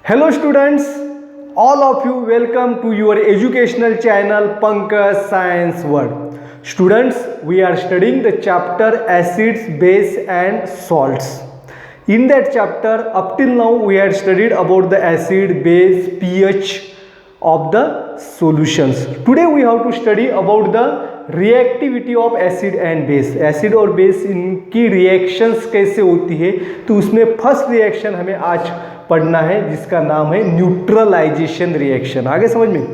Hello students, all of you welcome to your educational channel Pankaj Science World. Students, we are studying the chapter acids, base and salts. In that chapter, up till now we had studied about the acid, base, pH of the solutions. Today we have to study about the reactivity of acid and base. Acid और base इनकी reactions कैसे होती है, तो उसमें first reaction हमें आज पढ़ना है जिसका नाम है न्यूट्रलाइजेशन रिएक्शन. आगे समझ में,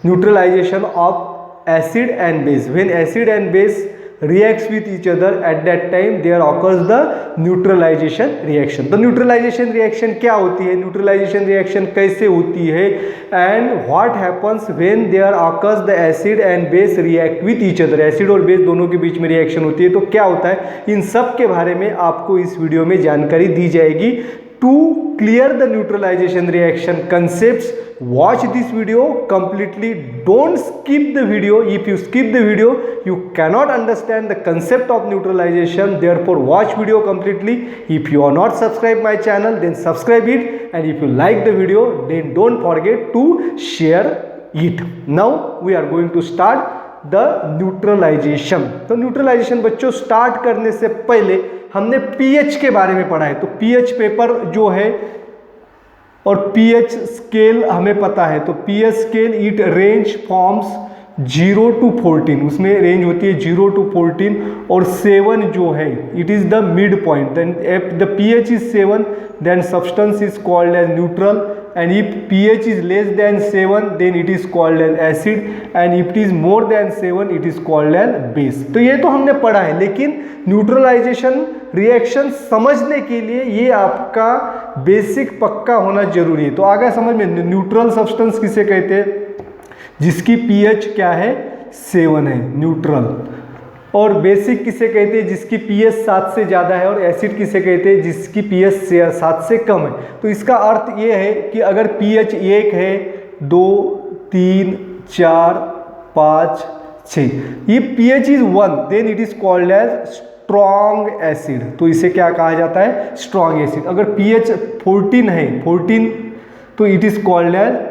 neutralisation of acid and base. When acid and base reacts with each other, at that time there occurs the neutralization reaction. तो न्यूट्रलाइजेशन रिएक्शन क्या होती है, न्यूट्रलाइजेशन रिएक्शन कैसे होती है, and what happens when there occurs the acid and base react with each other. Acid और base दोनों के बीच में रिएक्शन होती है, तो क्या होता है, इन सब के बारे में आपको इस वीडियो में जानकारी दी जाएगी. To clear the neutralization reaction concepts, watch this video completely. Don't skip the video. If you skip the video, you cannot understand the concept of neutralization. Therefore, watch video completely. If you are not subscribed my channel, then subscribe it. And if you like the video, then don't forget to share it. Now we are going to start the neutralization. तो neutralisation बच्चों start करने से पहले हमने pH के बारे में पढ़ा है. तो पीएच पेपर जो है और पीएच स्केल हमें पता है. तो pH scale it range forms 0 to 14. उसमें रेंज होती है 0 to 14 और 7 जो है it is the mid point. Then if the pH is 7 then substance is called as neutral, and if pH is less than 7 then it is called as acid, and if it is more than 7 it is called as base. तो ये तो हमने पढ़ा है, लेकिन neutralisation reaction समझने के लिए ये आपका बेसिक पक्का होना जरूरी है. तो आगे समझ में, न्यूट्रल सब्सटेंस किसे कहते हैं, जिसकी पीएच क्या है 7 है, न्यूट्रल. और बेसिक किसे कहते हैं, जिसकी पीएच 7 से ज़्यादा है. और एसिड किसे कहते हैं, जिसकी पीएच 7 से कम है. तो इसका अर्थ ये है कि अगर पीएच 1 है, 2, 3, 4, 5, 6, ये pH is 1 then it is called as strong acid. तो इसे क्या कहा जाता है, स्ट्रॉन्ग एसिड. अगर पीएच 14 है, 14, तो it is called as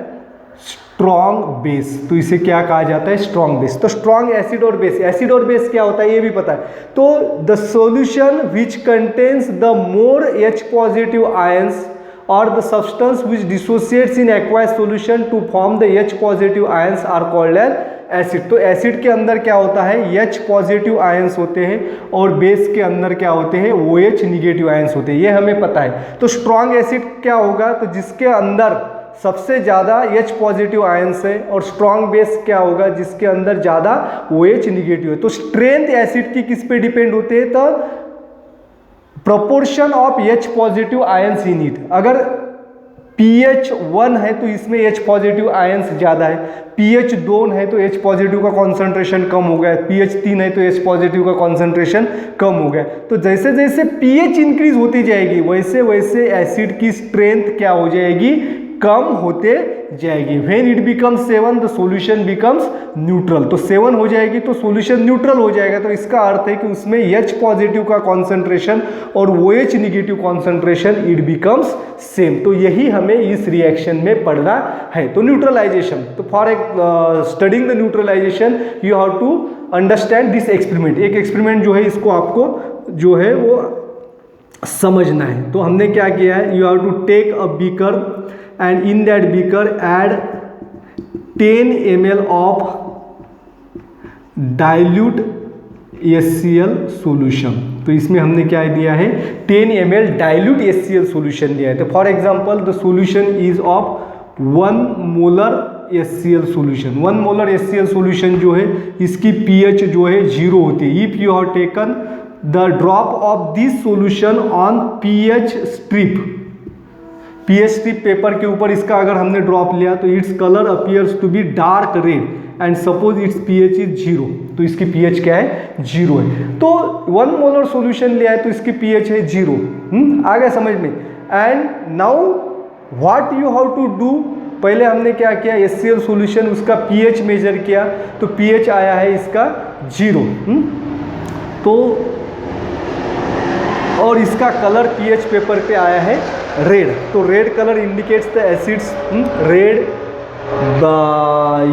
strong base. तो इसे क्या कहा जाता है, स्ट्रॉन्ग बेस. तो स्ट्रॉन्ग एसिड और बेस, एसिड और बेस क्या होता है ये भी पता है. तो the solution which contains the more H positive ions और the substance which dissociates in aqueous solution to form the H positive ions are called as acid. तो एसिड के अंदर क्या होता है, H पॉजिटिव आयंस होते हैं, और बेस के अंदर क्या होते हैं, OH निगेटिव आयंस होते हैं. ये हमें पता है. तो स्ट्रॉन्ग एसिड क्या होगा, तो जिसके अंदर सबसे ज़्यादा H पॉजिटिव आयंस है, और स्ट्रॉन्ग बेस क्या होगा, जिसके अंदर ज़्यादा OH निगेटिव है. तो स्ट्रेंथ एसिड की किस पे डिपेंड होते हैं, तो proportion of H positive ions in it. अगर pH 1 है तो इसमें H पॉजिटिव आयंस ज़्यादा है, pH 2 है तो H पॉजिटिव का कॉन्सेंट्रेशन कम हो गया, pH 3 है तो H पॉजिटिव का कॉन्सेंट्रेशन कम हो गया. तो जैसे जैसे pH इंक्रीज होती जाएगी वैसे वैसे एसिड की स्ट्रेंथ क्या हो जाएगी, कम होते जाएगी. When it becomes 7 the solution becomes neutral. तो 7 हो जाएगी तो सॉल्यूशन न्यूट्रल हो जाएगा. तो इसका अर्थ है कि उसमें H पॉजिटिव का कॉन्सेंट्रेशन और OH negative concentration it becomes same. तो यही हमें इस रिएक्शन में पढ़ना है. तो न्यूट्रलाइजेशन, तो for studying the neutralization you have to understand this experiment. एक एक्सपेरिमेंट जो है इसको आपको जो है वो समझना है. तो हमने क्या किया है, you have to take a beaker and in that beaker add 10 ml of dilute HCl solution. तो इसमें हमने क्या दिया है, 10 ml dilute HCl solution दिया है. तो for example the solution is of 1 molar HCl solution. 1 molar HCl solution जो है इसकी pH जो है 0 होती है. If you have taken the drop of this solution on pH स्ट्रिप, पीएच स्ट्रिप पेपर के ऊपर इसका अगर हमने ड्रॉप लिया तो its colour appears to be dark red and suppose its pH is 0. तो इसकी पीएच क्या है, 0 है. तो 1 मोलर सॉल्यूशन लिया है तो इसकी पीएच है 0. आगे समझ में. And now what you have to do, पहले हमने क्या किया, HCl सॉल्यूशन उसका पीएच मेजर किया तो पीएच आया है इसका 0. तो और इसका कलर पीएच पेपर पे आया है रेड, तो red colour indicates the acids, red,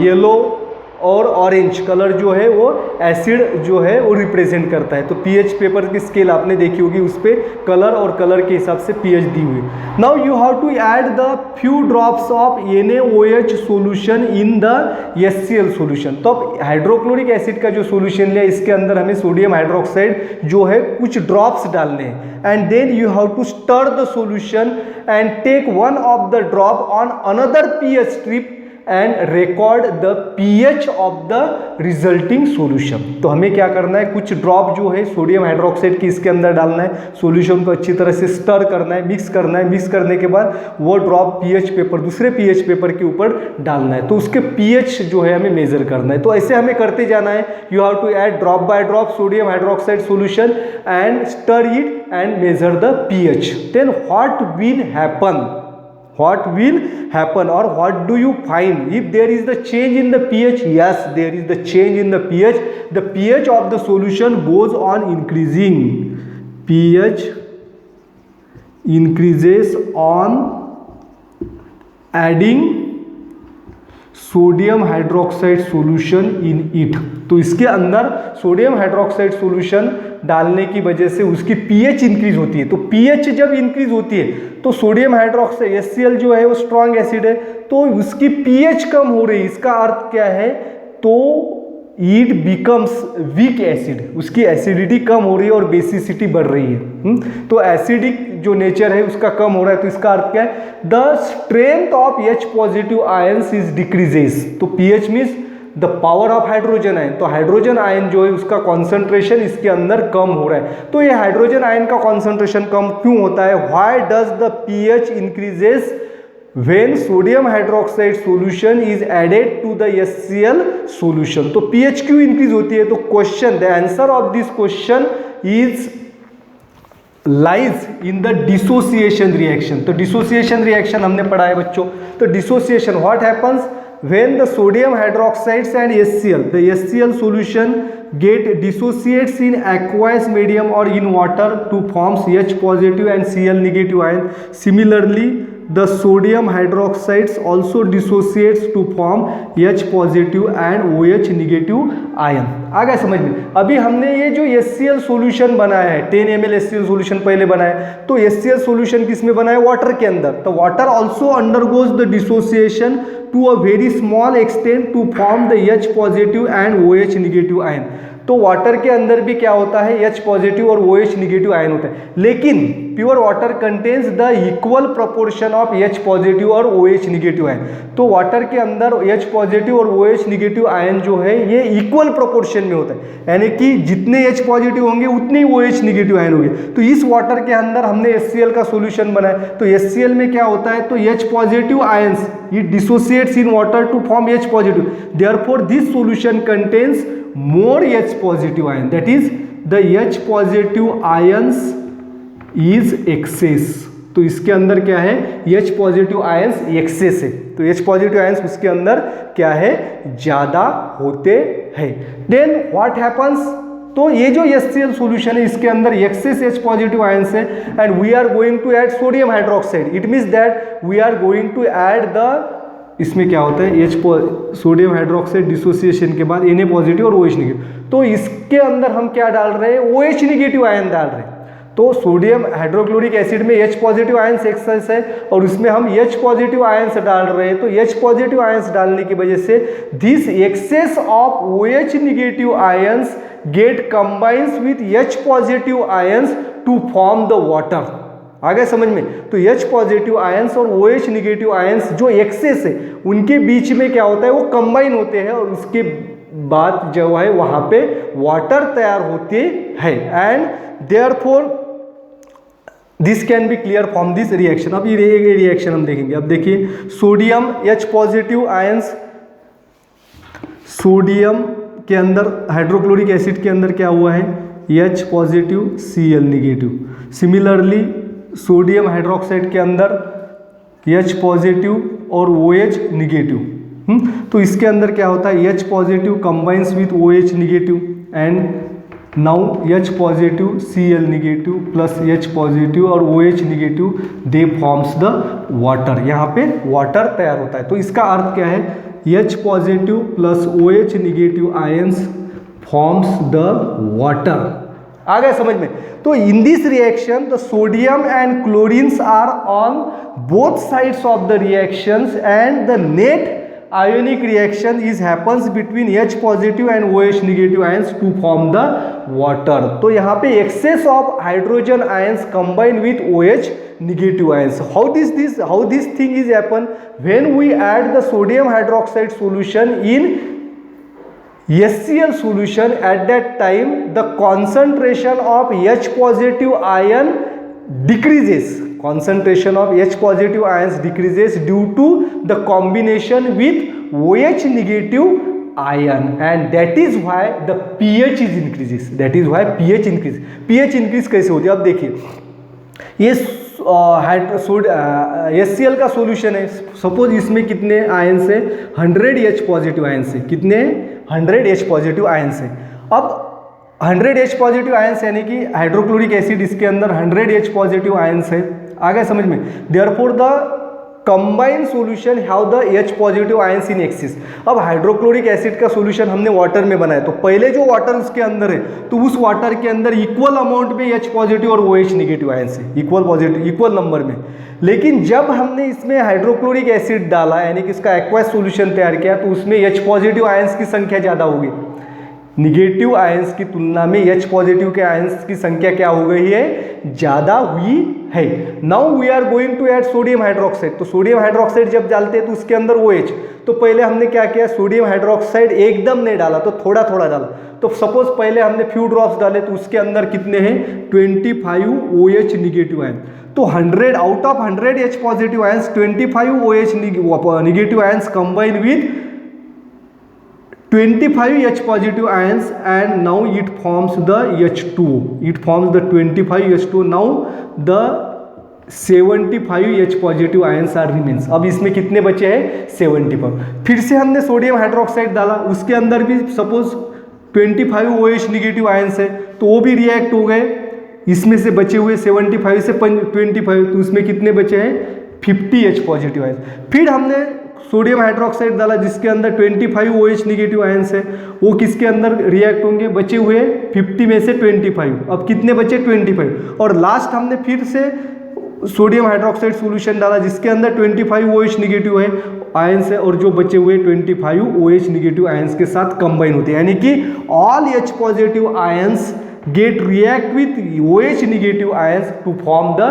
yellow और ऑरेंज कलर जो है वो एसिड जो है वो रिप्रेजेंट करता है। तो पीएच पेपर की स्केल आपने देखी होगी, उस पर कलर और कलर के हिसाब से पीएच दी हुई। Now you have to add the few drops of NaOH solution in the HCl solution. तो अब हाइड्रोक्लोरिक एसिड का जो सॉल्यूशन लिया, इसके अंदर हमें सोडियम हाइड्रोक्साइड जो है कुछ ड्रॉप्स डालने हैं, and then you have to stir the solution and take one of the drop on another pH strip and record the pH of the resulting solution. तो हमें क्या करना है, कुछ ड्रॉप जो है सोडियम हाइड्रोक्साइड की इसके अंदर डालना है, सॉल्यूशन को अच्छी तरह से स्टर करना है, मिक्स करना है, मिक्स करने के बाद वो ड्रॉप पीएच पेपर, दूसरे पीएच पेपर के ऊपर डालना है, तो उसके पीएच जो है हमें मेजर करना है। तो ऐसे हमें करते जाना है। You have to add drop by drop sodium hydroxide solution and stir it and measure the pH. Then what will happen, what will happen or what do you find if there is the change in the pH? Yes, there is the change in the pH. The pH of the solution goes on increasing. pH increases on adding sodium hydroxide solution in it. तो इसके अंदर sodium hydroxide solution डालने की वजह से उसकी pH increase होती है। तो पीएच जब इंक्रीज होती है तो सोडियम हाइड्रोक्साइड HCl जो है वो स्ट्रॉन्ग एसिड है, तो उसकी पीएच कम हो रही है। इसका अर्थ क्या है, तो इट बिकम्स वीक एसिड, उसकी एसिडिटी कम हो रही है और बेसिसिटी बढ़ रही है। तो एसिडिक जो नेचर है उसका कम हो रहा है। तो इसका अर्थ क्या है, the strength of H positive ions is decreases. तो pH means the power of hydrogen ion, तो हाइड्रोजन आयन जो है उसका कॉन्सेंट्रेशन इसके अंदर कम हो रहा है। तो ये हाइड्रोजन आयन का कॉन्सेंट्रेशन कम क्यों होता है, why does the pH increases when sodium hydroxide solution is added to the HCl solution? तो pH क्यों इंक्रीज होती है? तो question, the answer of this question is lies in the dissociation reaction. तो डिसोसिएशन रिएक्शन हमने पढ़ा है बच्चों। तो dissociation what happens when the sodium hydroxides and HCl, the HCl solution get dissociates in aqueous medium or in water to forms H positive and Cl negative ion. Similarly, the sodium hydroxides also dissociates to form H positive and OH negative ion. आ गया समझ में? अभी हमने ये जो HCl solution बनाया है, 10 ml HCl solution पहले बनाया है, तो HCl सॉल्यूशन किस में बनाया है, वाटर के अंदर। तो water also undergoes the dissociation to a very small extent to form the H positive and OH negative ion. तो वाटर के अंदर भी क्या होता है, H पॉजिटिव और OH निगेटिव आयन होता है, लेकिन pure water contains the equal proportion of H positive और OH निगेटिव आयन। तो वाटर के अंदर H पॉजिटिव और OH निगेटिव आयन जो है ये इक्वल प्रोपोर्शन में होता है, यानी कि जितने H पॉजिटिव होंगे उतने ही OH निगेटिव आयन होंगे। तो इस वाटर के अंदर हमने HCl का सॉल्यूशन बनाया, तो HCl में क्या होता है, तो H positive ions it dissociates in water to form H positive. Therefore, this solution contains more H positive ion. That is, the H positive ions is excess. तो इसके अंदर क्या है, H पॉजिटिव आयंस एक्सेस है। तो H positive ions उसके अंदर क्या है, ज्यादा होते हैं। देन व्हाट हैपन्स, तो ये जो HCl सॉल्यूशन है इसके अंदर एक्सेस H पॉजिटिव आयंस है, and we are going to add sodium hydroxide. It means that we are going to add the, इसमें क्या होता है, सोडियम हाइड्रोक्साइड डिसोसिएशन के बाद Na पॉजिटिव और OH निगेटिव। तो इसके अंदर हम क्या डाल रहे हैं, OH निगेटिव आयन डाल रहे हैं। तो सोडियम हाइड्रोक्लोरिक एसिड में H पॉजिटिव आयंस एक्सेस है और उसमें हम H पॉजिटिव आयंस डाल रहे हैं। तो H पॉजिटिव आयंस डालने की वजह से this excess of OH negative ions get combines with H positive ions to form the water. आ गया समझ में? तो H पॉजिटिव आयंस और OH निगेटिव आयंस जो एक्सेस है उनके बीच में क्या होता है, वो कंबाइन होते हैं और उसके बाद जो है वहां पे वाटर तैयार होते हैं। And therefore this can be clear from this reaction. अब ये रिएक्शन हम देखेंगे। अब देखिए, sodium H positive ions, sodium के अंदर हाइड्रोक्लोरिक एसिड के अंदर क्या हुआ है, H positive Cl negative. Similarly sodium hydroxide के अंदर H पॉजिटिव और OH निगेटिव। तो इसके अंदर क्या होता है, H positive combines with OH negative and now H positive Cl negative plus H positive और OH negative they forms the water, यहाँ पे वाटर तैयार होता है। तो इसका अर्थ क्या है, H positive plus OH negative ions forms the water. आ गया समझ में। तो in this reaction the sodium and chlorines are on both sides of the reactions and the net ionic reaction is happens between H positive and OH negative ions to form the water। तो यहाँ पे excess of hydrogen ions combine with OH negative ions। How this thing is happen when we add the sodium hydroxide solution in HCl solution? At that time the concentration of H positive ion decreases, concentration of H positive ions decreases due to the combination with OH negative ion, and that is why the pH is increases, that is why pH increase। pH increase कैसे होती है, अब देखिए ये HCl का solution है, suppose इसमें कितने आयंस है, 100 H पॉजिटिव आयंस है, कितने 100 H पॉजिटिव आयंस है। अब 100 H पॉजिटिव आयंस यानी कि हाइड्रोक्लोरिक एसिड इसके अंदर 100 H पॉजिटिव आयंस है, आ गया समझ में। Therefore the combined solution have the H positive ions in axis. अब हाइड्रोक्लोरिक एसिड का सॉल्यूशन हमने वाटर में बनाया, तो पहले जो वाटर उसके अंदर है तो उस वाटर के अंदर इक्वल अमाउंट में H पॉजिटिव और OH नेगेटिव आयंस है, इक्वल नंबर में। लेकिन जब हमने इसमें हाइड्रोक्लोरिक एसिड डाला यानी कि इसका एक्वस सॉल्यूशन तैयार किया तो उसमें H पॉजिटिव आयंस की संख्या ज़्यादा होगी, निगेटिव आयंस की तुलना में H पॉजिटिव के आयंस की संख्या क्या हो गई है, ज़्यादा हुई है। Now we are going to add sodium hydroxide. तो सोडियम हाइड्रोक्साइड जब डालते हैं तो उसके अंदर OH, तो पहले हमने क्या किया, सोडियम हाइड्रोक्साइड एकदम नहीं डाला तो थोड़ा थोड़ा डाला। तो सपोज पहले हमने फ्यू ड्रॉप्स डाले तो उसके अंदर कितने हैं, 25 OH निगेटिव आयन। तो 100 out of 100 H positive ions 25 OH negative ions combine with 25 H positive ions and now it forms the H2O, it forms the 25 H2O। now the 75 H positive ions are remains। अब इसमें कितने बचे हैं, 75। फिर से हमने sodium hydroxide डाला, उसके अंदर भी सपोज 25 OH निगेटिव आयंस है तो वो भी रिएक्ट हो गए, इसमें से बचे हुए 75 से 25 तो उसमें कितने बचे हैं, 50 H पॉजिटिव आयंस। फिर हमने सोडियम हाइड्रोक्साइड डाला जिसके अंदर 25 OH निगेटिव आयंस है, वो किसके अंदर रिएक्ट होंगे, बचे हुए 50 में से 25, अब कितने बचे 25। और लास्ट हमने फिर से सोडियम हाइड्रोक्साइड सॉल्यूशन डाला जिसके अंदर 25 OH निगेटिव है आयंस है, और जो बचे हुए 25 OH निगेटिव आयंस के साथ कंबाइन होते हैं, यानी कि all H positive ions get react with OH negative ions to form the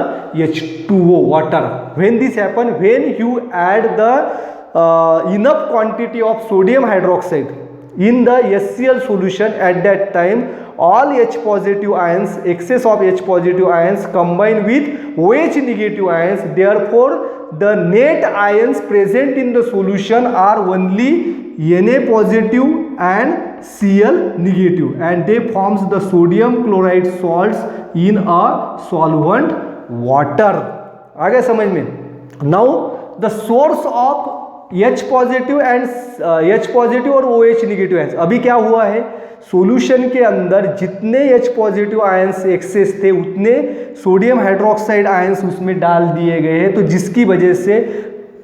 H2O water। when this happen, when you add the enough quantity of sodium hydroxide in the HCl solution, at that time all H positive ions, excess of H positive ions combine with OH negative ions, therefore the net ions present in the solution are only Na positive and Cl negative, and they forms the sodium chloride salts in a solvent water। आ गया समझ में। now the source of H positive and H positive और OH negative ions, अभी क्या हुआ है, solution के अंदर जितने H पॉजिटिव आयंस एक्सेस थे उतने सोडियम हाइड्रोक्साइड आयंस उसमें डाल दिए गए हैं, तो जिसकी वजह से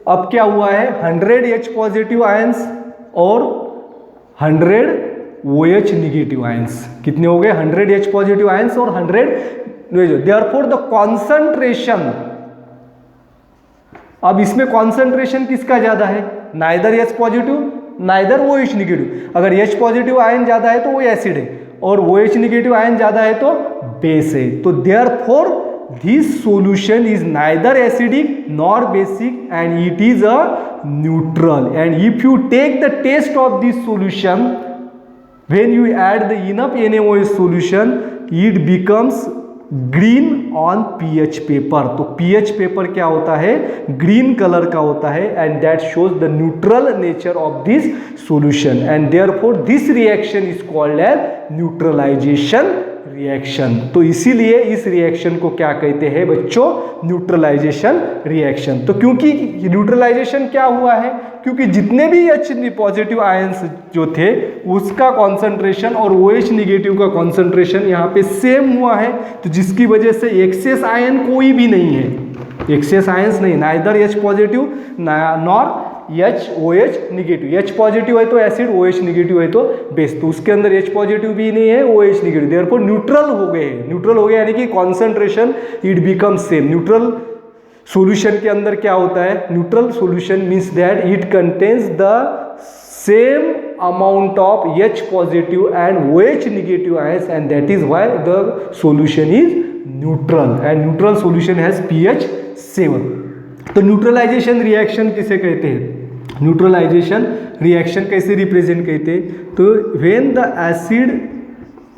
अब क्या हुआ है, 100 H पॉजिटिव आयंस और 100 OH निगेटिव आयंस, कितने हो गए, 100 H पॉजिटिव आयंस और 100। देयरफॉर द कॉन्सेंट्रेशन, अब इसमें कॉन्सेंट्रेशन किसका ज्यादा है, neither H positive neither OH negative. अगर H पॉजिटिव आयन ज्यादा है तो वो एसिड है, और OH निगेटिव आयन ज्यादा है तो बेस है। तो therefore this solution is neither acidic nor basic and it is a neutral. And if you take the test of this solution when you add the enough NaOH solution, it becomes green on pH paper. तो pH paper क्या होता है, green colour का होता है, and that shows the neutral nature of this solution, and therefore this reaction is called as neutralisation reaction. तो इसीलिए इस रिएक्शन को क्या कहते हैं बच्चों, न्यूट्रलाइजेशन रिएक्शन। तो क्योंकि न्यूट्रलाइजेशन क्या हुआ है, क्योंकि जितने भी H पॉजिटिव आयंस जो थे उसका कॉन्सेंट्रेशन और OH निगेटिव का कॉन्सेंट्रेशन यहाँ पे सेम हुआ है, तो जिसकी वजह से एक्सेस आयन कोई भी नहीं है, एक्सेस आयंस नहीं, neither H positive nor OH negative. H positive है तो एसिड, OH निगेटिव है तो बेस, तो उसके अंदर H पॉजिटिव भी नहीं है, OH निगेटिव, देयरफॉर न्यूट्रल हो गए। न्यूट्रल हो गए यानी कि concentration it become same. Neutral solution के अंदर क्या होता है, neutral solution means that it contains the same amount of H positive and OH negative ions, and that is why the solution is neutral, and neutral solution has pH 7। तो neutralization reaction किसे कहते हैं, neutralisation reaction कैसे represent कहते हैं, तो when the acid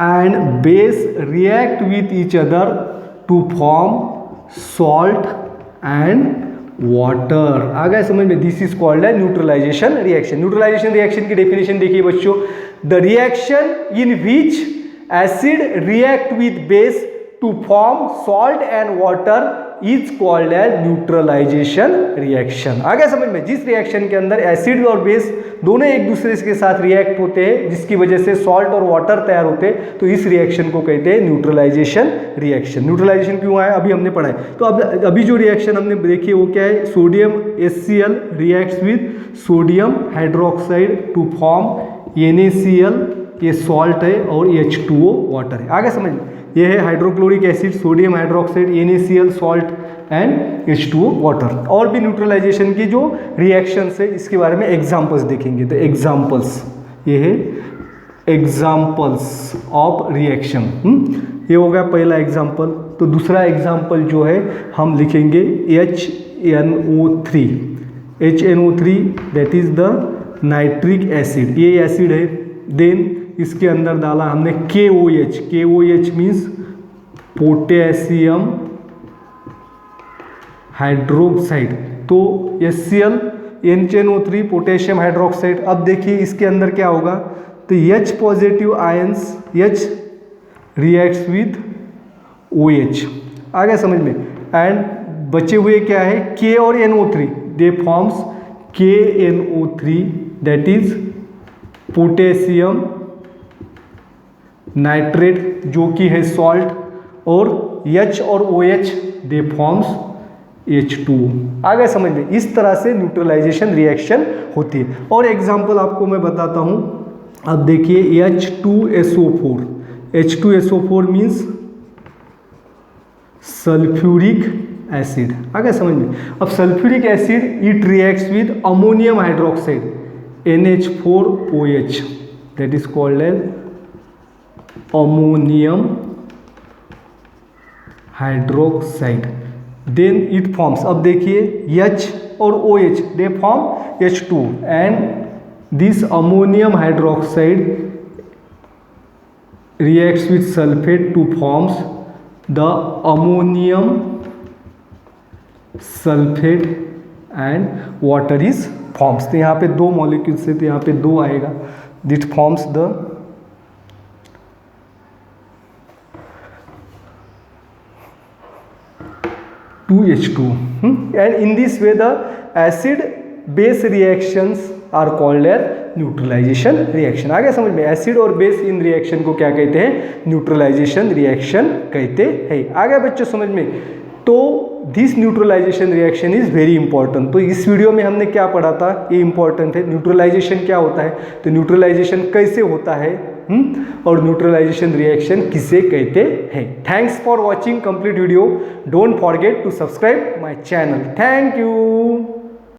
and base react with each other to form salt and water. आ गया समझ में, दिस इज कॉल्ड है न्यूट्रलाइजेशन रिएक्शन। न्यूट्रलाइजेशन रिएक्शन की डेफिनेशन देखिए बच्चों, the reaction in which acid react with base to form salt and water is called as neutralisation reaction. आ गया समझ में, जिस रिएक्शन के अंदर एसिड और बेस दोनों एक दूसरे के साथ रिएक्ट होते हैं जिसकी वजह से सॉल्ट और वाटर तैयार होते हैं, तो इस रिएक्शन को कहते हैं न्यूट्रलाइजेशन रिएक्शन। न्यूट्रलाइजेशन क्यों आया अभी हमने पढ़ा है। तो अब अभी जो रिएक्शन हमने देखी वो क्या है, sodium HCl reacts with sodium hydroxide to form NaCl, ये सॉल्ट है, और H2O वाटर है। आगे समझ में, ये है hydrochloric acid, sodium hydroxide, NaCl salt and H2O water. और भी न्यूट्रलाइजेशन की जो रिएक्शंस है इसके बारे में एग्जांपल्स देखेंगे। तो एग्जांपल्स, ये है एग्जांपल्स ऑफ रिएक्शन। ये हो गया पहला एग्जांपल। तो दूसरा एग्जांपल जो है हम लिखेंगे HNO3। HNO3 that is the nitric acid, ये एसिड है। देन इसके अंदर डाला हमने KOH। KOH means potassium hydroxide. तो HCl NCNO3 पोटेशियम हाइड्रोक्साइड। अब देखिए इसके अंदर क्या होगा, तो H positive ions, H reacts with OH। आ गया समझ में, एंड बचे हुए क्या है K और NO3, they forms KNO3 that is potassium nitrate जो कि है सॉल्ट, और H और OH दे फॉर्म्स H2O। आ गया समझ में, इस तरह से न्यूट्रलाइजेशन रिएक्शन होती है। और एग्जांपल आपको मैं बताता हूं। अब देखिए H2SO4। H2SO4 means sulphuric acid. आ गया समझ में। अब sulphuric acid it reacts with ammonium hydroxide NH4OH, that is called as ammonium hydroxide. Then it forms, अब देखिए H और OH they form H2, and this ammonium hydroxide reacts with sulphate to forms the ammonium sulphate and water is forms. तो यहाँ पे दो molecules है, तो यहाँ पे दो आएगा, that forms the H2। And in this way the acid base reactions are called as neutralisation reaction. आ गया समझ में, एसिड और बेस इन रिएक्शन को क्या कहते हैं, न्यूट्रलाइजेशन रिएक्शन कहते हैं। आ गया बच्चों समझ में। तो this neutralization reaction is very important. तो इस वीडियो में हमने क्या पढ़ा था, ये इंपॉर्टेंट है। न्यूट्रलाइजेशन क्या होता है, तो न्यूट्रलाइजेशन कैसे होता है, और न्यूट्रलाइजेशन रिएक्शन किसे कहते हैं। Thanks for watching complete video. Don't forget to subscribe my channel. Thank you.